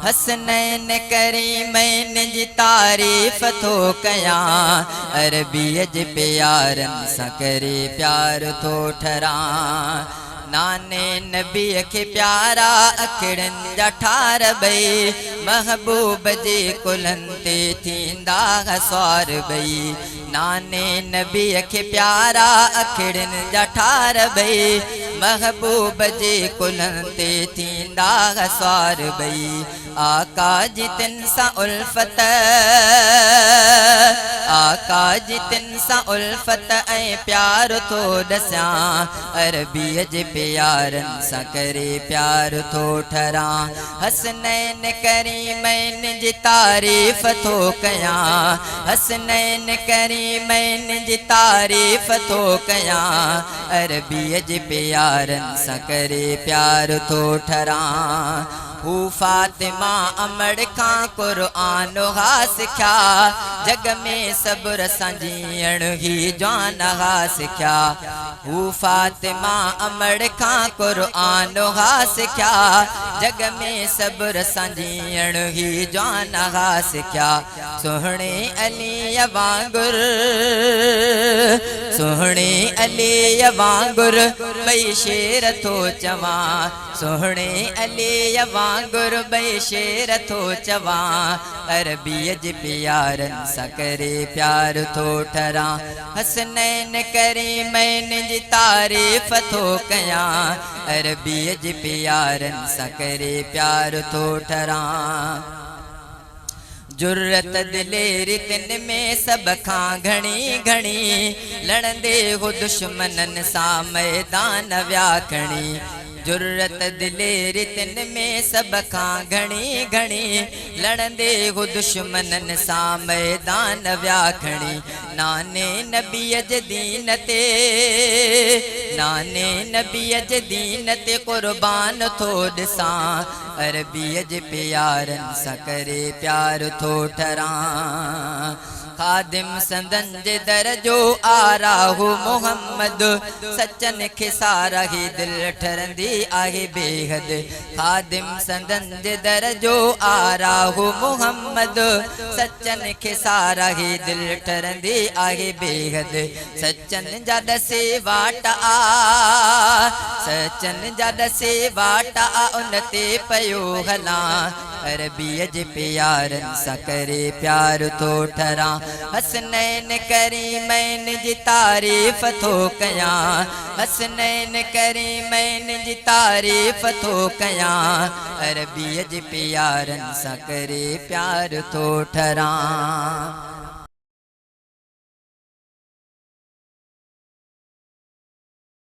हसनैन करीमैन जी तारीफ थो कया अरबीअ जे प्यारन सां करे प्यार थो ठरा नाने नबी के प्यारा अखड़न जा ठार बई महबूब जे कुलन ते थींदा स्वार बई नाने नबी के प्यारा अखड़न जा ठार बई महबूब जे कुलन ते थींदा स्वार बई आका जितन सा उल्फत आका जितन सा उल्फत ऐं प्यार थो दस्या अरबीअ जे प्यारन सा करे प्यार थो ठरा हसनैन करीमैन जी तारीफ थो कया हसनैन करीमैन जी तारीफ थो कया अरबीअ जे प्यारन सा करे प्यार थो ठरा हू फातिमा अमड़ खां कुरान हा सिख्या जग में सब्र सां जीअण ही जान हा सिख्या हू फातिमा अमड़ खां कुरान हा सिख्या जग में सब्र सां जीअण ही जान हा सिख्या सोहणे अली वांगुर सोहणे अली वांगुर बई शेर थो चवा सोहणे अली वांगुर बई शेर थो चवा अरबीअ जे प्यारन सां करे प्यार थो ठरा हसनैन करीमैन जी तारीफ थो कया अरबीअ जे प्यारन सां करे प्यार थो ठरा जुर्रत दिलेरी तिन में सब खां घणी घणी लड़ंदे हो दुश्मनन सां मैदान व्याखणी जुर्रत दिलेरी तिन में सब खां घणी घणी लड़ंदे हो दुश्मनन सां मैदान व्याखणी नाने नबीअ जे दीन ते नाने नबीअ जे दीन ते कुर्बान थो ॾिसां अरबीअ जे प्यारन सां करे प्यार थो ठरा खादिम संदन जे दर जो आराहु मोहम्मद सचन खे साराही दिल ठरंदी आहे बेहद खादिम संदन जे दर जो आराहु मोहम्मद सचन खे साराही दिल ठरंदी आहे बेहद सचन जा दसे वाट आ सचन जा दसे वाट आ उन ते पयो हला अरबीअ जे प्यारन सां करे प्यार थो ठरा हसनैन करीमैन जी तारीफ थो कया हसनैन करीमैन जी तारीफ थो कया अरबीअ जे प्यारन सां करे प्यार थो ठरा।